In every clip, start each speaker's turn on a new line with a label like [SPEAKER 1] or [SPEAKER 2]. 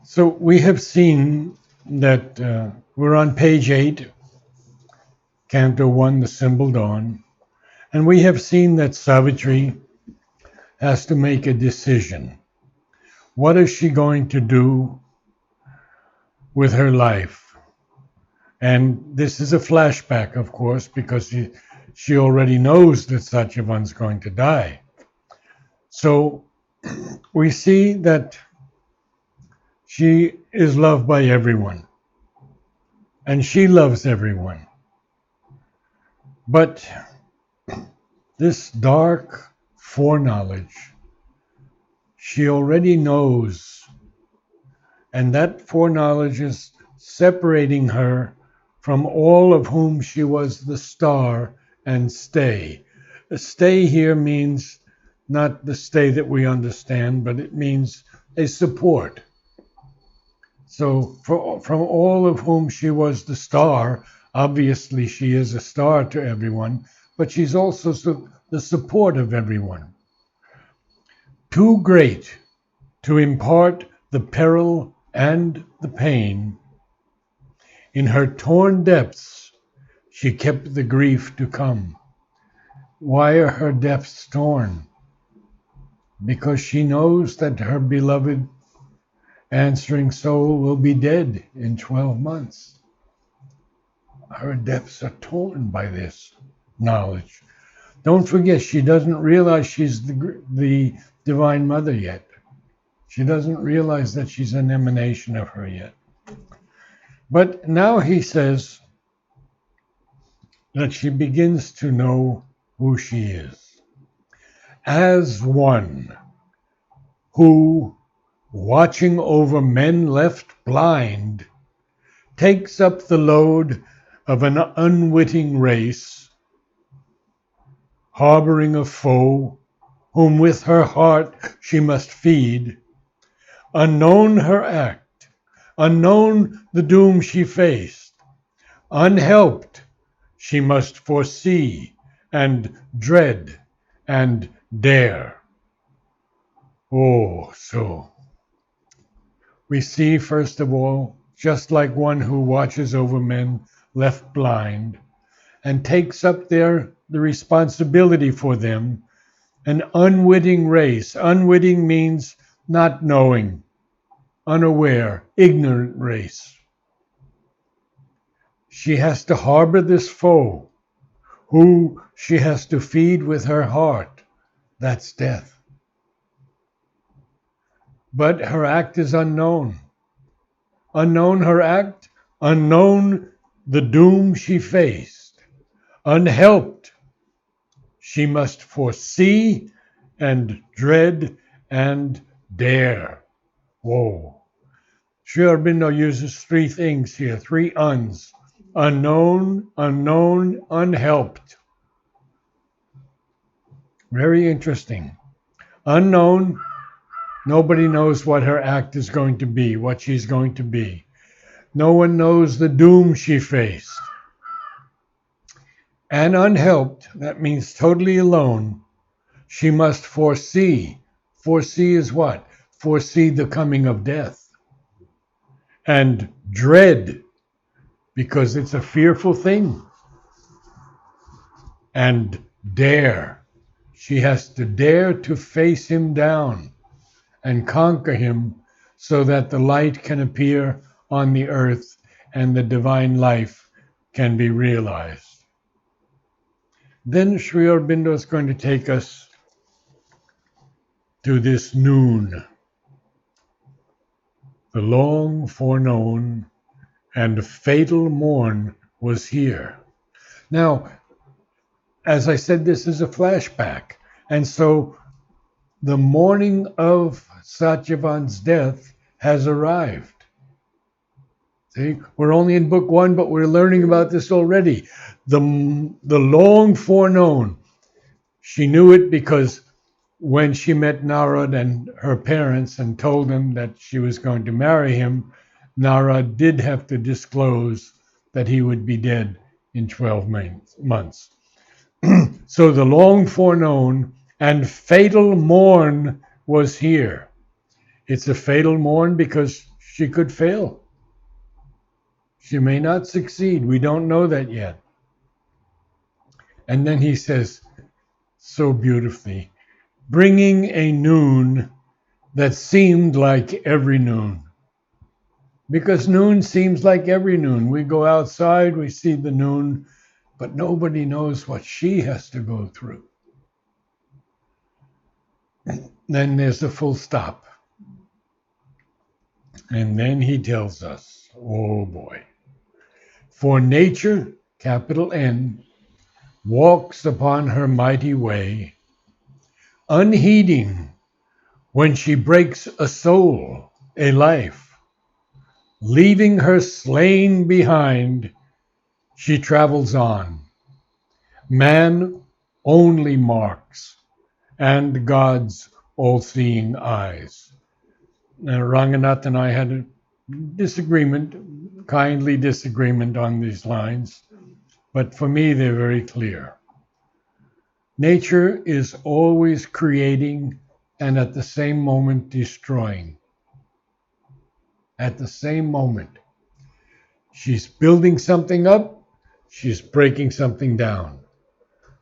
[SPEAKER 1] So we have seen that we're on page 8, Canto 1, the symbol dawn, and we have seen that Savitri has to make a decision. What is she going to do with her life? And this is a flashback, of course, because she already knows that Satyavan's going to die. So we see that she is loved by everyone, and she loves everyone. But this dark foreknowledge, she already knows, and that foreknowledge is separating her from all of whom she was the star and stay. A stay here means not the stay that we understand, but it means a support. So from all of whom she was the star, obviously she is a star to everyone, but she's also the support of everyone. Too great to impart the peril and the pain, in her torn depths she kept the grief to come. Why are her depths torn? Because she knows that her beloved answering soul will be dead in 12 months. Her depths are torn by this knowledge. Don't forget, she doesn't realize she's the Divine Mother yet. She doesn't realize that she's an emanation of her yet. But now he says that she begins to know who she is. As one who, watching over men left blind, takes up the load of an unwitting race, harboring a foe whom with her heart she must feed, unknown her act, unknown the doom she faced, unhelped she must foresee and dread and dare. Oh, so we see, first of all, just like one who watches over men left blind and takes up the responsibility for them, an unwitting race. Unwitting means not knowing, unaware, ignorant race. She has to harbor this foe, who she has to feed with her heart. That's death. But her act is unknown. Unknown her act, unknown the doom she faced. Unhelped, she must foresee and dread and dare. Whoa. Sri Aurobindo uses three things here, three uns. Unknown, unknown, unhelped. Very interesting. Unknown, nobody knows what her act is going to be, what she's going to be. No one knows the doom she faced. And unhelped, that means totally alone, she must foresee. Foresee is what? Foresee the coming of death. And dread, because it's a fearful thing. And dare. She has to dare to face him down and conquer him so that the light can appear on the earth and the divine life can be realized. Then Sri Aurobindo is going to take us to this noon, the long foreknown and fatal morn was here. Now, as I said, this is a flashback. And so the morning of Satyavan's death has arrived. See, we're only in book 1, but we're learning about this already. The long foreknown. She knew it because when she met Narad and her parents and told them that she was going to marry him, Narad did have to disclose that he would be dead in 12 months. So the long foreknown and fatal morn was here. It's a fatal morn because She could fail. She may not succeed. We don't know that yet. And then he says so beautifully, bringing a noon that seemed like every noon. Because noon seems like every noon. We go outside, we see the noon, but nobody knows what she has to go through. Then there's a full stop. And then he tells us, oh boy, for nature, capital N, walks upon her mighty way, unheeding when she breaks a soul, a life, leaving her slain behind, she travels on. Man only marks, and God's all-seeing eyes. Now, Ranganath and I had a disagreement, kindly disagreement on these lines, but for me they're very clear. Nature is always creating and at the same moment destroying. At the same moment. She's building something up, she's breaking something down.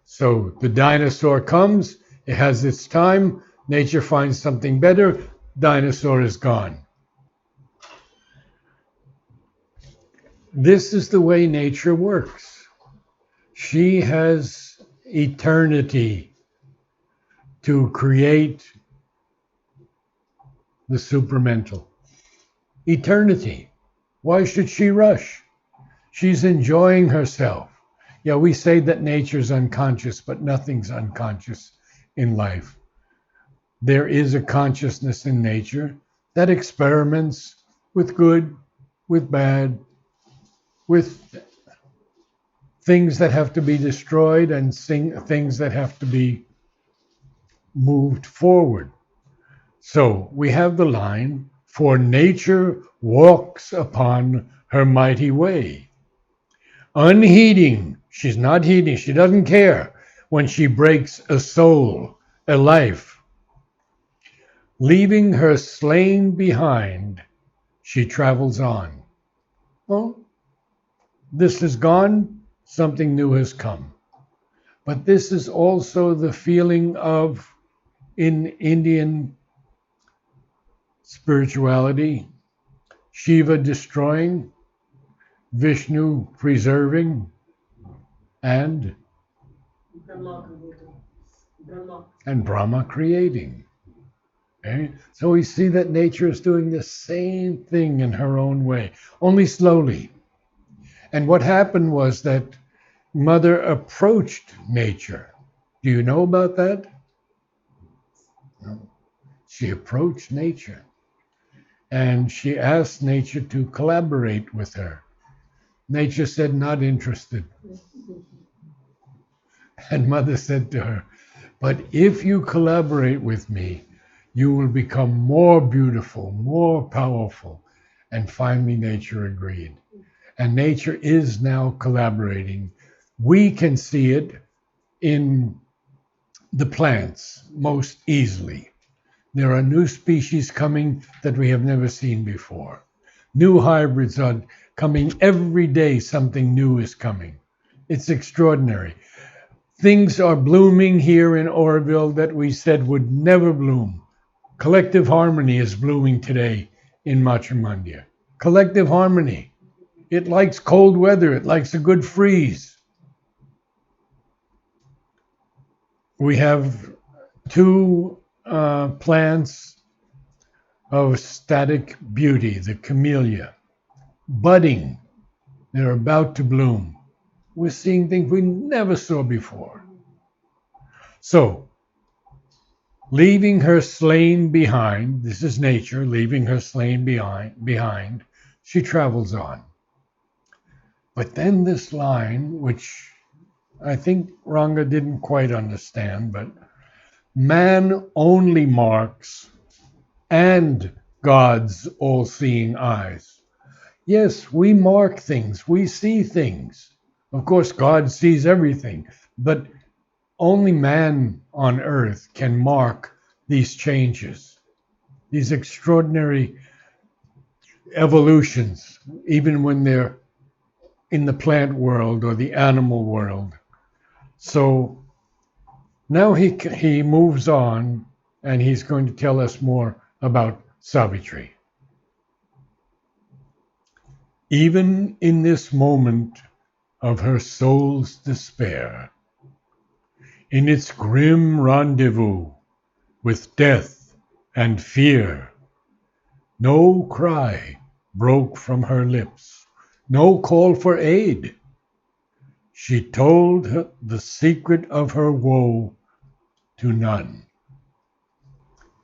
[SPEAKER 1] So the dinosaur comes, it has its time, nature finds something better, dinosaur is gone. This is the way nature works. She has eternity to create the supramental. Eternity. Why should she rush? She's enjoying herself. Yeah, we say that nature's unconscious, but nothing's unconscious in life. There is a consciousness in nature that experiments with good, with bad, with things that have to be destroyed and things that have to be moved forward. So we have the line, for nature walks upon her mighty way. Unheeding, she's not heeding, she doesn't care when she breaks a soul, a life. Leaving her slain behind, she travels on. Well, this is gone, something new has come. But this is also the feeling of, in Indian spirituality, Shiva destroying, Vishnu preserving, and Brahma creating. Okay? So we see that nature is doing the same thing in her own way, only slowly. And what happened was that Mother approached nature. Do you know about that? No. She approached nature. And she asked nature to collaborate with her. Nature said, not interested. And Mother said to her, but if you collaborate with me, you will become more beautiful, more powerful. And finally, nature agreed. And nature is now collaborating. We can see it in the plants most easily. There are new species coming that we have never seen before. New hybrids are coming every day, something new is coming. It's extraordinary. Things are blooming here in Oroville that we said would never bloom. Collective harmony is blooming today in Matrimandia. Collective harmony. It likes cold weather. It likes a good freeze. We have two plants of static beauty, the camellia, budding. They're about to bloom. We're seeing things we never saw before. So, leaving her slain behind, this is nature, leaving her slain behind, she travels on. But then this line, which I think Ranga didn't quite understand, but man only marks and God's all-seeing eyes. Yes, we mark things, we see things. Of course, God sees everything, but only man on earth can mark these changes, these extraordinary evolutions, even when they're in the plant world or the animal world. So now he moves on, and he's going to tell us more about Savitri. Even in this moment of her soul's despair, in its grim rendezvous with death and fear, no cry broke from her lips, no call for aid. She told the secret of her woe to none.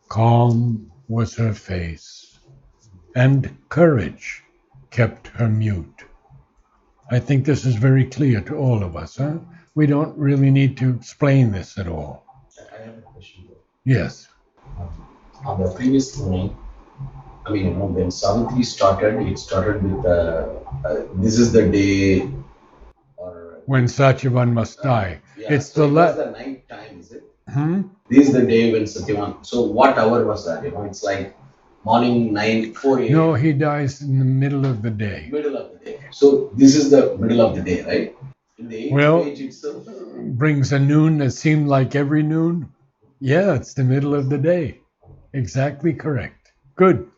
[SPEAKER 1] Calm was her face, and courage kept her mute. I think this is very clear to all of us, huh? We don't really need to explain this at all.
[SPEAKER 2] I have a question.
[SPEAKER 1] Yes.
[SPEAKER 2] On the previous morning, I mean, when Savitri started, it started with this is the day, or
[SPEAKER 1] When Satyavan must die.
[SPEAKER 2] yeah.
[SPEAKER 1] It's
[SPEAKER 2] So
[SPEAKER 1] the
[SPEAKER 2] it was the night time, is it?
[SPEAKER 1] Hmm?
[SPEAKER 2] This is the day when Satyavan. So what hour was that? It's like morning 4 a.m.
[SPEAKER 1] No, he dies in the middle of the day.
[SPEAKER 2] Middle of the day. So this is the middle of the day, right? In the eighth
[SPEAKER 1] Well,
[SPEAKER 2] page itself.
[SPEAKER 1] brings a noon that seemed like every noon. Yeah, it's the middle of the day. Exactly correct. Good.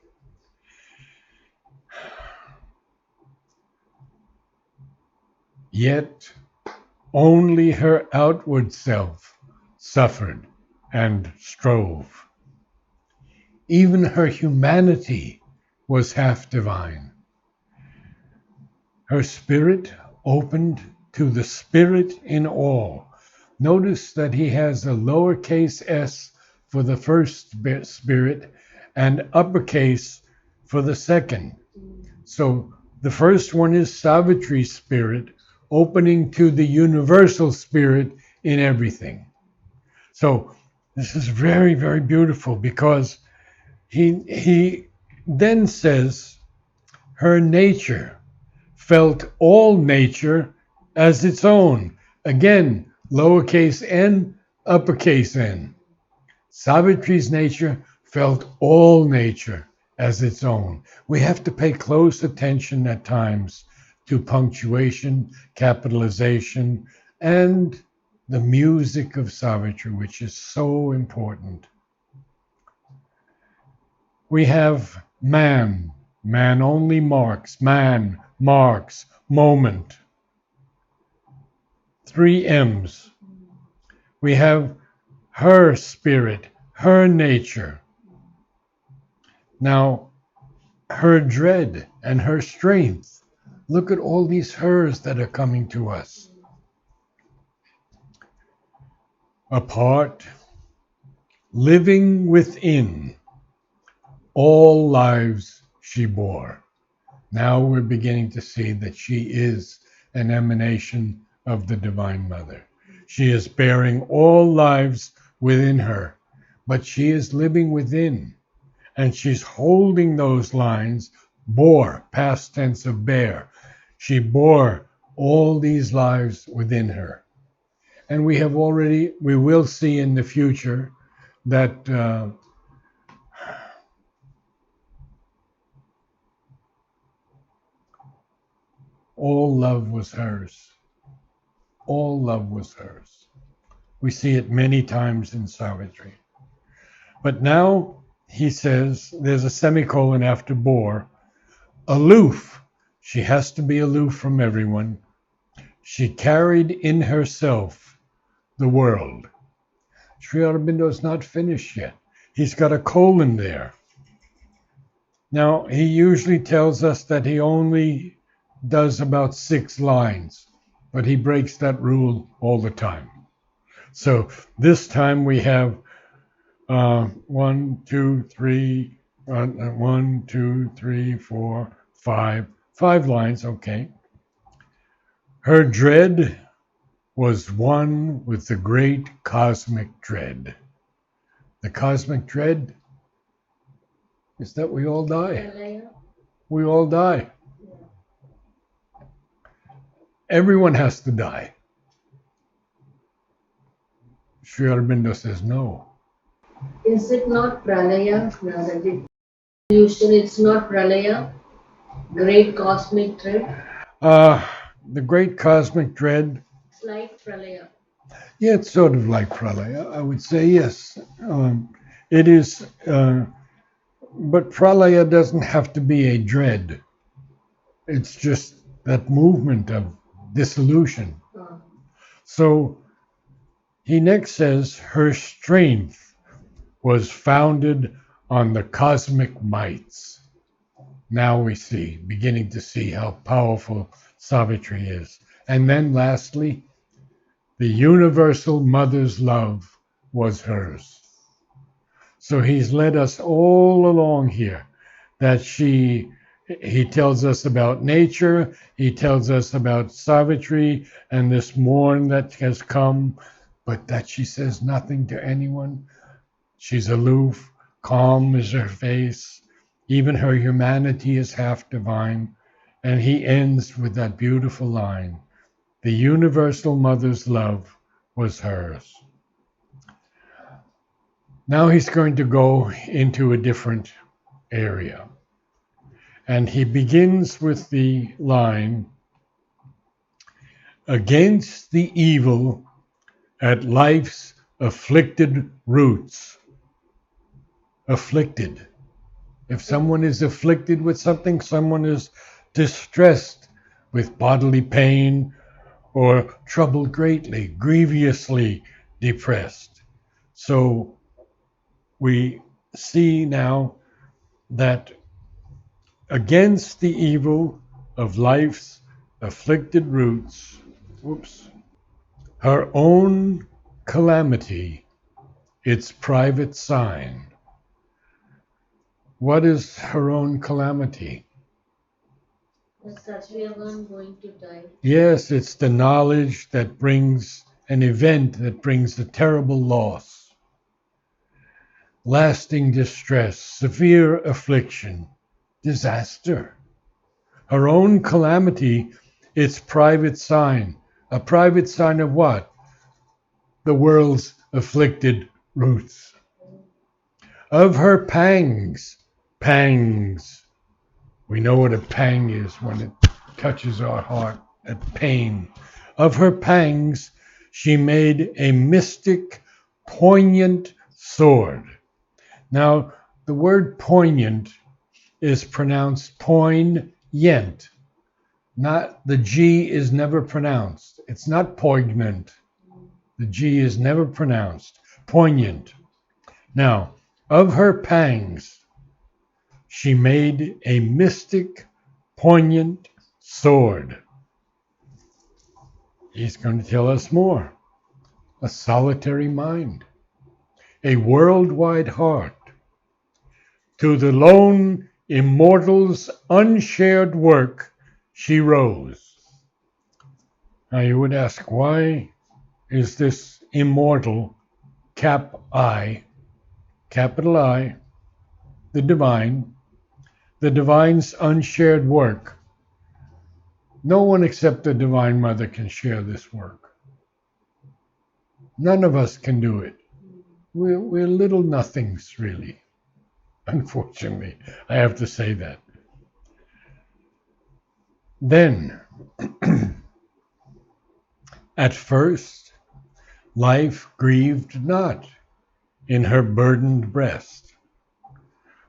[SPEAKER 1] Yet only her outward self suffered and strove. Even her humanity was half divine. Her spirit opened to the spirit in all. Notice that he has a lowercase s for the first spirit and uppercase for the second. So the first one is Savitri's spirit opening to the universal spirit in everything. So this is very, very beautiful because he then says her nature felt all nature as its own. Again, lowercase n, uppercase n. Savitri's nature felt all nature as its own. We have to pay close attention at times to punctuation, capitalization, and the music of Savitri, which is so important. We have man. Man only marks. Man marks moment. 3 M's. We have her spirit, her nature. Now, her dread and her strength. Look at all these hers that are coming to us. Apart, living within, all lives she bore. Now we're beginning to see that she is an emanation of the Divine Mother. She is bearing all lives within her, but she is living within, and she's holding those lines, bore, past tense of bear. She bore all these lives within her. And we will see in the future that all love was hers. All love was hers. We see it many times in Savitri. But now he says there's a semicolon after bore. Aloof. She has to be aloof from everyone. She carried in herself the world. Sri Aurobindo is not finished yet. He's got a colon there. Now, he usually tells us that he only does about 6 lines, but he breaks that rule all the time. So this time we have 1, 2, 3, 1, 2, 3, 4, 5. 5 lines, okay. Her dread was one with the great cosmic dread. The cosmic dread is that we all die. We all die. Everyone has to die. Sri Aurobindo says no.
[SPEAKER 3] Is it not pralaya? Narad? Usually it's not pralaya. Great cosmic thread.
[SPEAKER 1] Uh, the great cosmic dread.
[SPEAKER 3] It's like pralaya.
[SPEAKER 1] Yeah, it's sort of like pralaya. I would say yes. It is, but pralaya doesn't have to be a dread. It's just that movement of dissolution.
[SPEAKER 3] Uh,
[SPEAKER 1] So he next says her strength was founded on the cosmic mights. Now we see, beginning to see how powerful Savitri is. And then lastly, the universal mother's love was hers. So he's led us all along here that he tells us about nature, he tells us about Savitri and this morn that has come, but that she says nothing to anyone. She's aloof, calm is her face, even her humanity is half divine. And he ends with that beautiful line, the universal mother's love was hers. Now he's going to go into a different area. And he begins with the line, against the evil at life's afflicted roots. Afflicted. If someone is afflicted with something, someone is distressed with bodily pain or troubled greatly, grievously depressed. So we see now that against the evil of life's afflicted roots, her own calamity, its private sign. What is her own calamity?
[SPEAKER 3] as such, we are one going to die.
[SPEAKER 1] Yes, it's the knowledge that brings an event that brings a terrible loss, lasting distress, severe affliction, disaster. Her own calamity, its private sign. A private sign of what? The world's afflicted roots. Of her pangs, pangs. We know what a pang is when it touches our heart, at pain. Of her pangs, she made a mystic, poignant sword. Now, the word poignant is pronounced poignant. Not the G is never pronounced. It's not poignant. The G is never pronounced. Poignant. Now, of her pangs, she made a mystic, poignant sword. He's going to tell us more. A solitary mind, a worldwide heart. To the lone immortal's unshared work, she rose. Now you would ask, why is this immortal, capital I, the divine's unshared work? No one except the Divine Mother can share this work. None of us can do it. We're little nothings, really. Unfortunately, I have to say that. Then, at first, life grieved not in her burdened breast.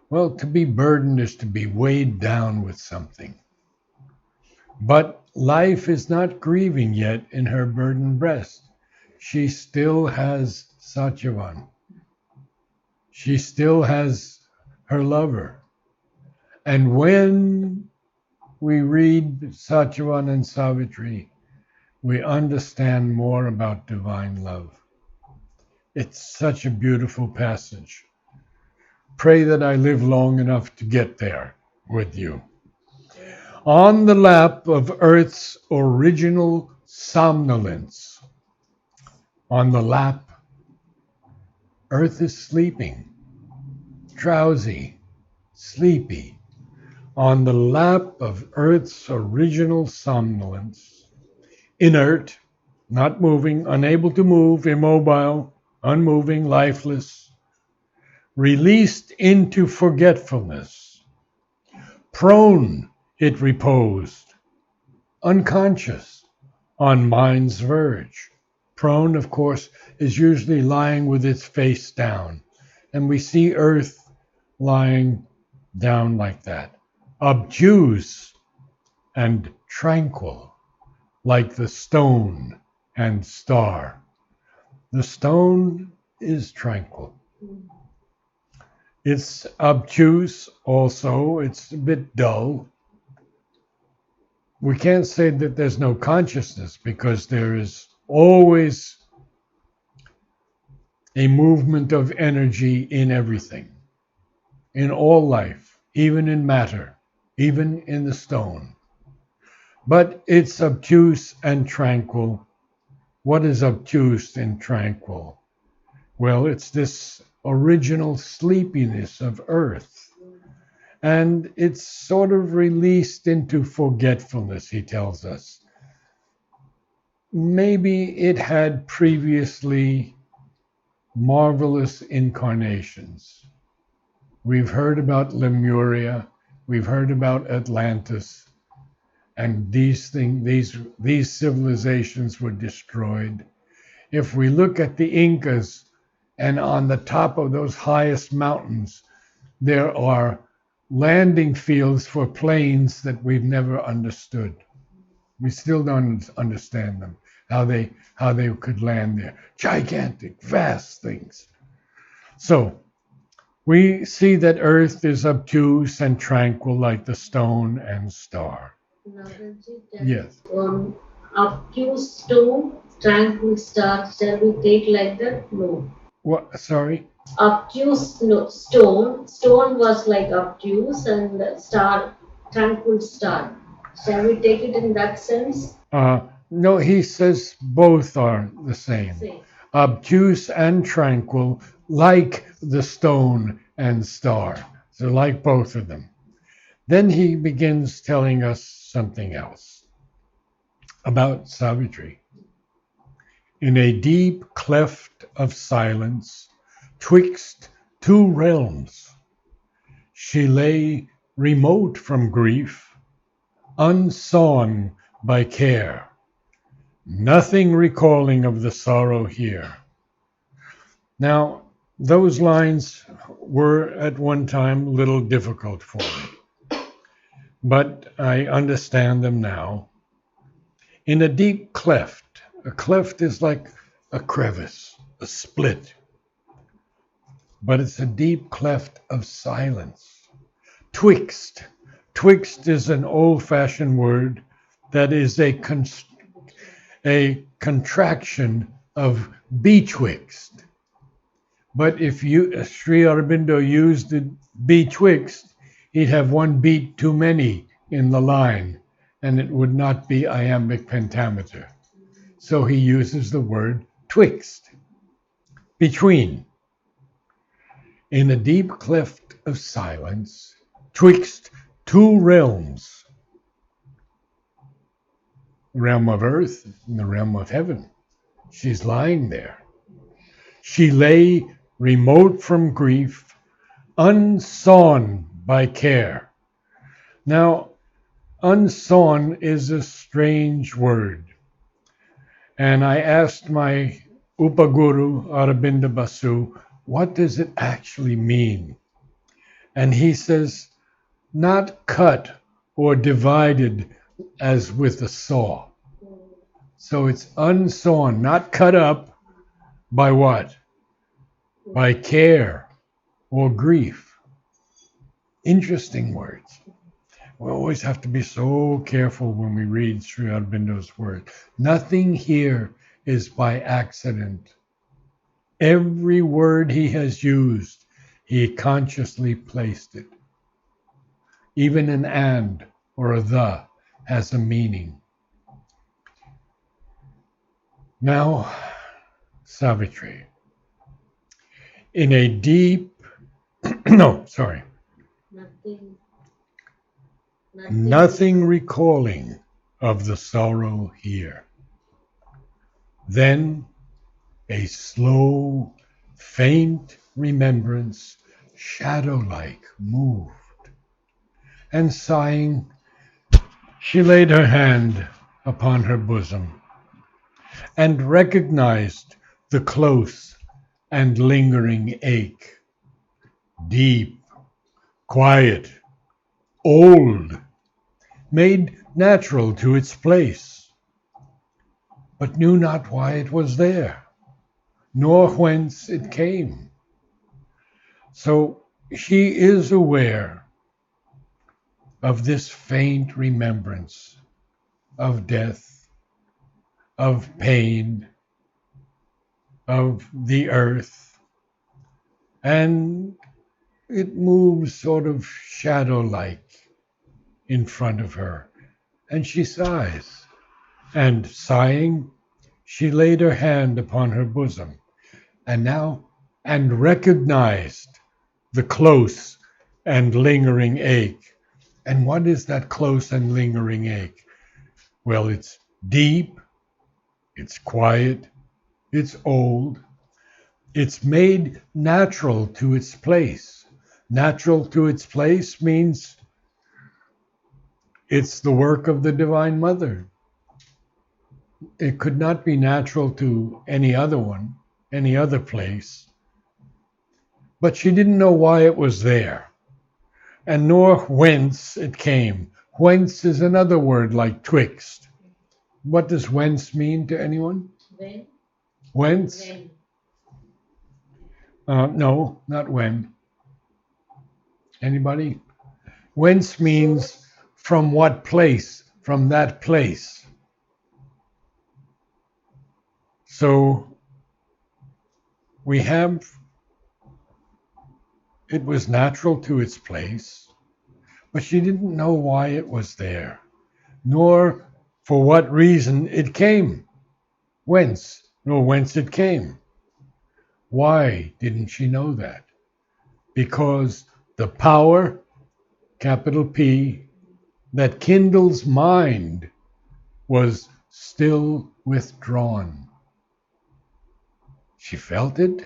[SPEAKER 1] Well, to be burdened is to be weighed down with something. But life is not grieving yet in her burdened breast. She still has Satyavan. She still has her lover. And when we read Satyavan and Savitri, we understand more about divine love. It's such a beautiful passage. Pray that I live long enough to get there with you. On the lap of Earth's original somnolence. On the lap, Earth is sleeping, drowsy, sleepy. On the lap of Earth's original somnolence. Inert, not moving, unable to move, immobile, unmoving, lifeless. Released into forgetfulness. Prone it reposed, unconscious, on mind's verge. Prone, of course, is usually lying with its face down, and we see Earth lying down like that. Obtuse and tranquil, like the stone and star. The stone is tranquil. It's obtuse also, it's a bit dull. We can't say that there's no consciousness because there is always a movement of energy in everything, in all life, even in matter, even in the stone. But it's obtuse and tranquil. What is obtuse and tranquil? Well, it's this original sleepiness of Earth. And it's sort of released into forgetfulness, he tells us. Maybe it had previously marvelous incarnations. We've heard about Lemuria, we've heard about Atlantis, and these civilizations were destroyed. If we look at the Incas, and on the top of those highest mountains, there are landing fields for planes that we've never understood. We still don't understand them, how they could land there. Gigantic, vast things. So we see that Earth is obtuse and tranquil like the stone and star.
[SPEAKER 3] Naraji,
[SPEAKER 1] Yes.
[SPEAKER 3] obtuse stone, tranquil star. Shall we take like that? No.
[SPEAKER 1] What? Sorry.
[SPEAKER 3] Obtuse no, stone. Stone was like obtuse and star, tranquil star. Shall we take it in that sense?
[SPEAKER 1] No, he says both are the same.
[SPEAKER 3] Same.
[SPEAKER 1] Obtuse and tranquil, like the stone and star. So, like both of them. Then he begins telling us something else about Savitri. In a deep cleft of silence, twixt two realms, she lay remote from grief, unsawn by care, nothing recalling of the sorrow here. Now, those lines were at one time a little difficult for me, but I understand them now. In a deep cleft, a cleft is like a crevice, a split, but it's a deep cleft of silence. Twixt. Twixt is an old-fashioned word that is a contraction of betwixt. But if Sri Aurobindo used the betwixt, he'd have one beat too many in the line, and it would not be iambic pentameter. So he uses the word twixt, between. In a deep cleft of silence, twixt two realms, the realm of earth and the realm of heaven. She's lying there. She lay remote from grief, unsawn by care. Now, unsawn is a strange word. And I asked my Upaguru, Aurobindo Basu, what does it actually mean? And he says, not cut or divided as with a saw. So it's unsawn, not cut up by what? By care or grief. Interesting words. We always have to be so careful when we read Sri Aurobindo's word. Nothing here is by accident. Every word he has used, he consciously placed it. Even an and or a the has a meaning. Now, Savitri. In a deep, nothing recalling of the sorrow here. Then a slow, faint remembrance, shadow-like, moved, and sighing, She laid her hand upon her bosom and recognized the close and lingering ache, deep, quiet, old, made natural to its place, but knew not why it was there, nor whence it came. So she is aware of this faint remembrance of death, of pain, of the earth, and it moves sort of shadow like in front of her, and she sighs. And sighing, she laid her hand upon her bosom, and recognized the close and lingering ache. And what is that close and lingering ache? Well, it's deep, it's quiet, it's old, it's made natural to its place. Natural to its place means it's the work of the Divine Mother. It could not be natural to any other one, any other place. But she didn't know why it was there, and nor whence it came. Whence is another word like twixt. What does whence mean to anyone?
[SPEAKER 3] When?
[SPEAKER 1] Whence?
[SPEAKER 3] When?
[SPEAKER 1] No, not when. Anybody? Whence means from what place, from that place. So we have, it was natural to its place, but she didn't know why it was there, nor for what reason it came. Whence, nor whence it came. Why didn't she know that? Because the power, capital P, that kindles mind was still withdrawn. She felt it.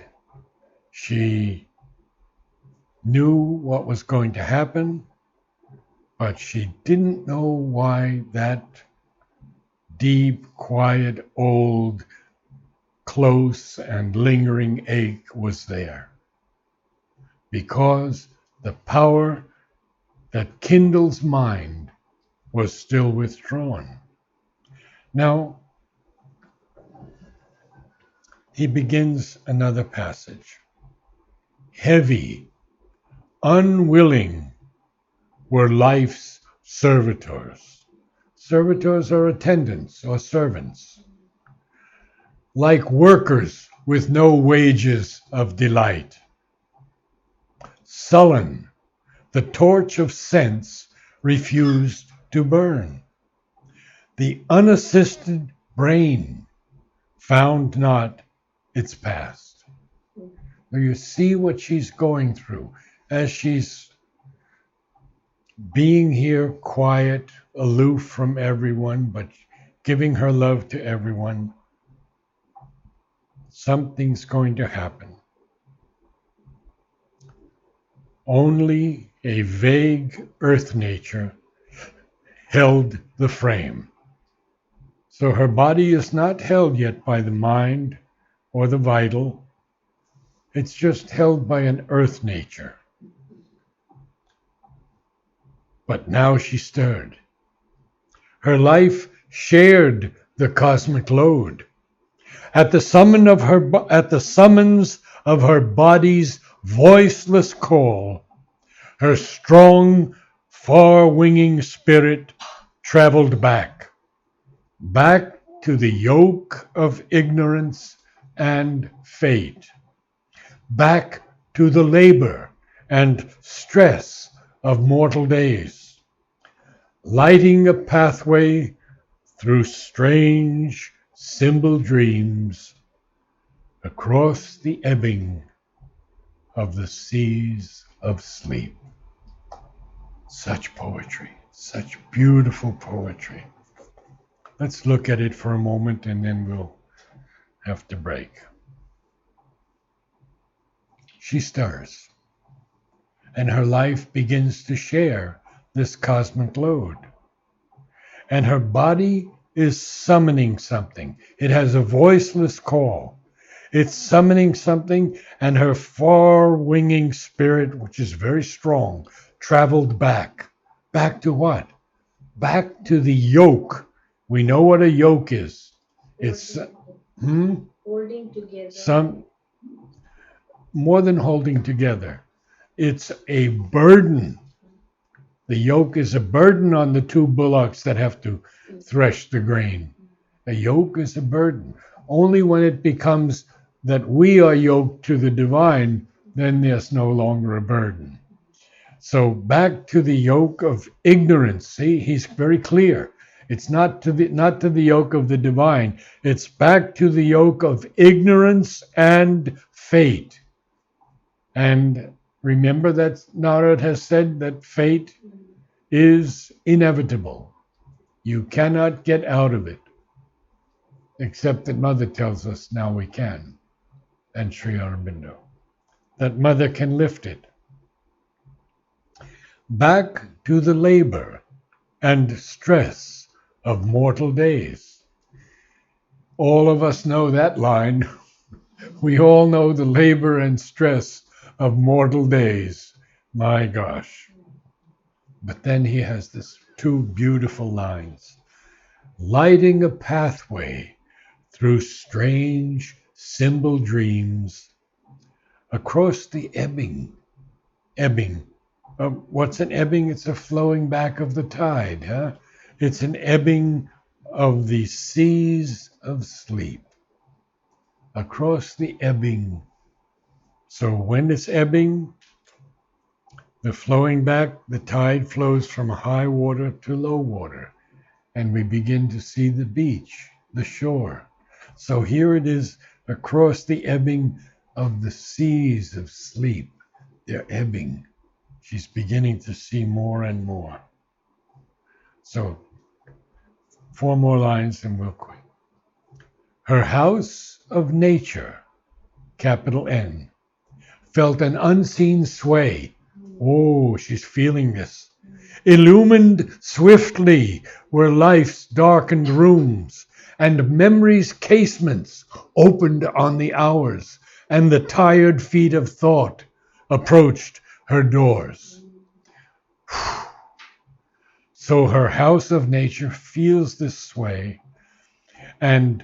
[SPEAKER 1] She knew what was going to happen, but she didn't know why that deep, quiet, old, close, and lingering ache was there. Because the power that kindles mind was still withdrawn. Now, he begins another passage. Heavy, unwilling were life's servitors. Servitors are attendants or servants. Like workers with no wages of delight. Sullen, the torch of sense refused to burn. The unassisted brain found not its past. Now you see what she's going through as she's being here quiet, aloof from everyone, but giving her love to everyone. Something's going to happen. Only a vague earth nature held the frame. So her body is not held yet by the mind or the vital. It's just held by an earth nature. But now she stirred. Her life shared the cosmic load. At the summons of her body's voiceless call, her strong, far-winging spirit traveled back to the yoke of ignorance and fate, back to the labor and stress of mortal days, lighting a pathway through strange symbol dreams across the ebbing of the seas of sleep. Such poetry, such beautiful poetry. Let's look at it for a moment and then we'll have to break. She stirs, and her life begins to share this cosmic load. and her body is summoning something. It has a voiceless call. It's summoning something, and her far winging spirit, which is very strong, traveled back. Back to what? Back to the yoke. We know what a yoke is. It's hmm,
[SPEAKER 3] Holding together.
[SPEAKER 1] some more than holding together. It's a burden. The yoke is a burden on the two bullocks that have to thresh the grain. A yoke is a burden. Only when it becomes that we are yoked to the divine, then there's no longer a burden. So back to the yoke of ignorance. See, he's very clear. It's not to the yoke of the divine. It's back to the yoke of ignorance and fate. And remember that Narad has said that fate is inevitable. You cannot get out of it. Except that Mother tells us now we can. And Sri Aurobindo. That Mother can lift it. Back to the labor and stress of mortal days. All of us know that line. We all know the labor and stress of mortal days. My gosh. But then he has this two beautiful lines. Lighting a pathway through strange symbol dreams across the ebbing. What's an ebbing? It's a flowing back of the tide, huh? It's an ebbing of the seas of sleep. Across the ebbing. So when it's ebbing, the flowing back, the tide flows from high water to low water, and we begin to see the beach, the shore. So here it is across the ebbing of the seas of sleep. They're ebbing. She's beginning to see more and more. So, 4 more lines and we'll quit. Her house of nature, capital N, felt an unseen sway. Oh, she's feeling this. Illumined swiftly were life's darkened rooms, and memory's casements opened on the hours, and the tired feet of thought approached her doors. So her house of nature feels this sway, and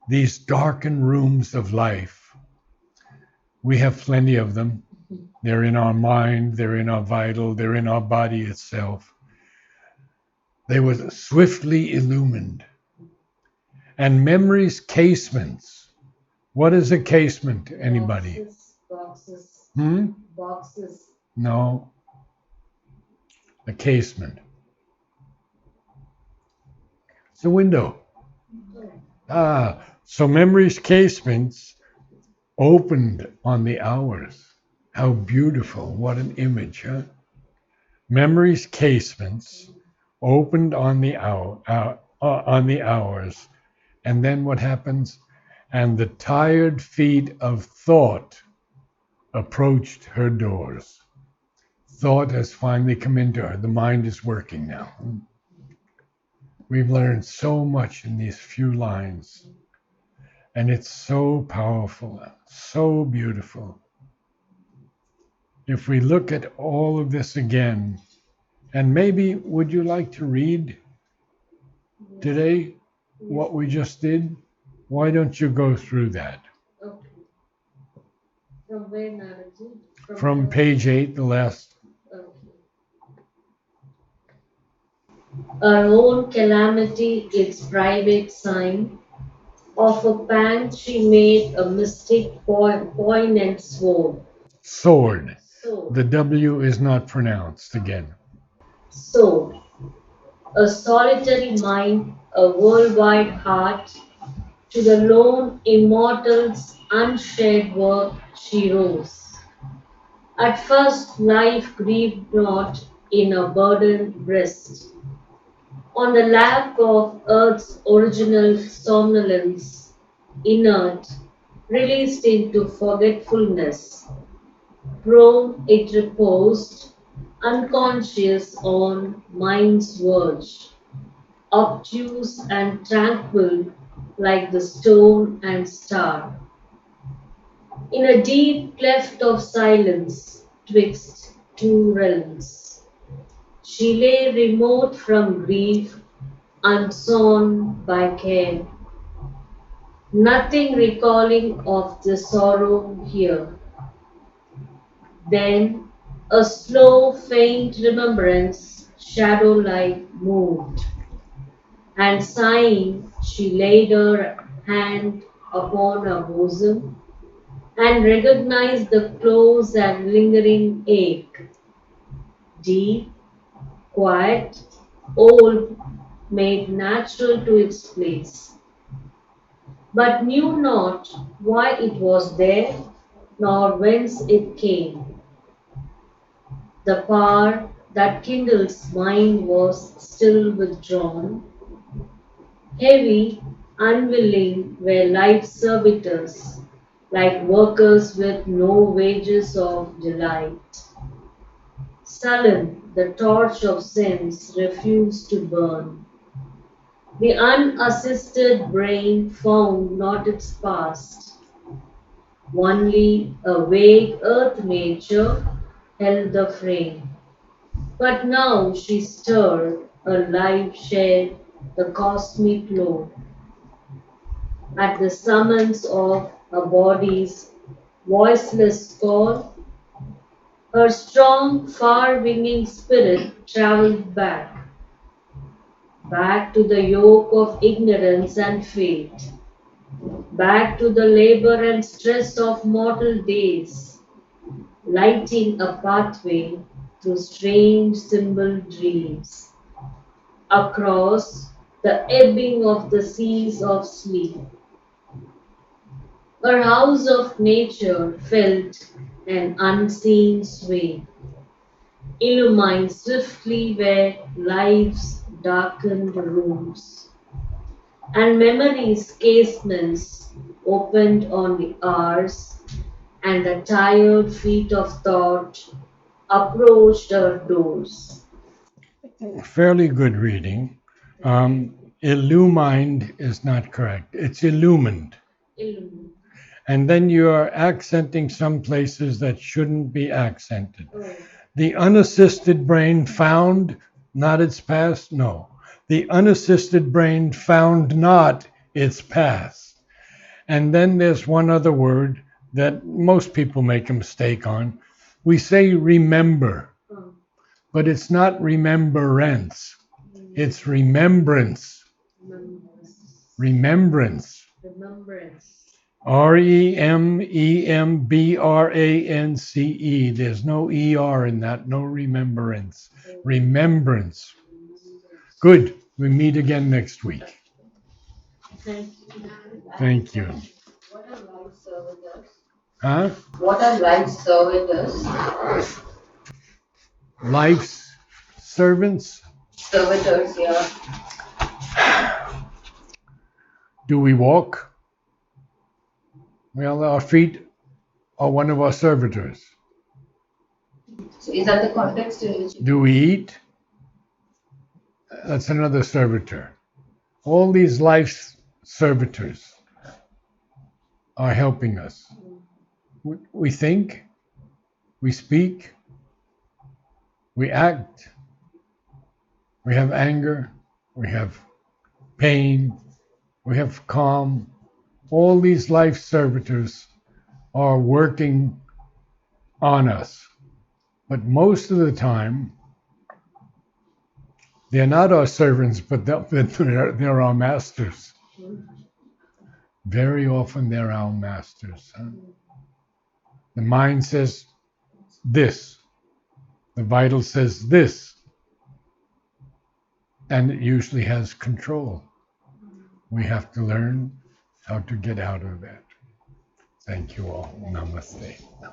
[SPEAKER 1] these darkened rooms of life, we have plenty of them. They're in our mind, they're in our vital, they're in our body itself. They were swiftly illumined. And memory's casements. What is a casement, anybody?
[SPEAKER 3] Boxes. Boxes.
[SPEAKER 1] No. A casement. It's a window. So memory's casements opened on the hours. How beautiful. What an image, huh? Memory's casements opened on the hours. And then what happens? And the tired feet of thought approached her doors. Thought has finally come into her. The mind is working now. We've learned so much in these few lines. And it's so powerful, so beautiful. If we look at all of this again, and maybe would you like to read today what we just did? Why don't you go through that?
[SPEAKER 3] Okay. From where, Naraji?
[SPEAKER 1] From page 8, the last.
[SPEAKER 3] Okay. Our own calamity, its private sign. Of a pang she made a mystic poignant sword.
[SPEAKER 1] Sword.
[SPEAKER 3] Sword.
[SPEAKER 1] The W is not pronounced again.
[SPEAKER 3] Sword. A solitary mind, a worldwide heart. To the lone immortal's unshared work she rose. At first life grieved not in a burdened breast. On the lap of earth's original somnolence, inert, released into forgetfulness, prone it reposed, unconscious on mind's verge. obtuse and tranquil like the stone and star. In a deep cleft of silence twixt two realms, she lay remote from grief, unsown by care, nothing recalling of the sorrow here. Then a slow, faint remembrance, shadow-like, moved, and sighing, she laid her hand upon her bosom and recognized the close and lingering ache, deep, quiet, old, made natural to its place, but knew not why it was there, nor whence it came. The power that kindles mind was still withdrawn, heavy, unwilling were life's servitors, like workers with no wages of delight. Sullen, the torch of sense refused to burn. The unassisted brain found not its past. Only a vague earth nature held the frame. But now she stirred, her life shared the cosmic load. At the summons of her body's voiceless call, her strong, far-winging spirit traveled back to the yoke of ignorance and fate, back to the labor and stress of mortal days, lighting a pathway through strange symbol dreams, across the ebbing of the seas of sleep. Her house of nature felt an unseen sway, illumined swiftly where life's darkened rooms, and memory's casements opened on the hours, and the tired feet of thought approached her doors.
[SPEAKER 1] Fairly good reading. Illumined is not correct. It's illumined.
[SPEAKER 3] Illumined.
[SPEAKER 1] And then you are accenting some places that shouldn't be accented.
[SPEAKER 3] Oh,
[SPEAKER 1] The unassisted brain found not its past? No. The unassisted brain found not its past. And then there's one other word that most people make a mistake on. We say remember,
[SPEAKER 3] oh,
[SPEAKER 1] but it's not remembrance. It's remembrance.
[SPEAKER 3] remembrance.
[SPEAKER 1] Remembrance.
[SPEAKER 3] Remembrance.
[SPEAKER 1] Remembrance. There's no ER in that, no remembrance. Remembrance. Good. We meet again next week.
[SPEAKER 3] Thank you.
[SPEAKER 1] Thank you.
[SPEAKER 4] What are life servitors?
[SPEAKER 1] Huh?
[SPEAKER 4] What are life servitors?
[SPEAKER 1] Life's servants?
[SPEAKER 4] Servitors, yeah.
[SPEAKER 1] Do we walk? Well, our feet are one of our servitors.
[SPEAKER 4] So is that the context in which
[SPEAKER 1] Do we eat? That's another servitor. All these life servitors are helping us. We think, we speak, we act, we have anger, we have pain, we have calm. All these life servitors are working on us. But most of the time, they're not our servants, but they're our masters. Very often they're our masters. Huh? The mind says this. The vital says this. And it usually has control. We have to learn how to get out of that. Thank you all. Namaste.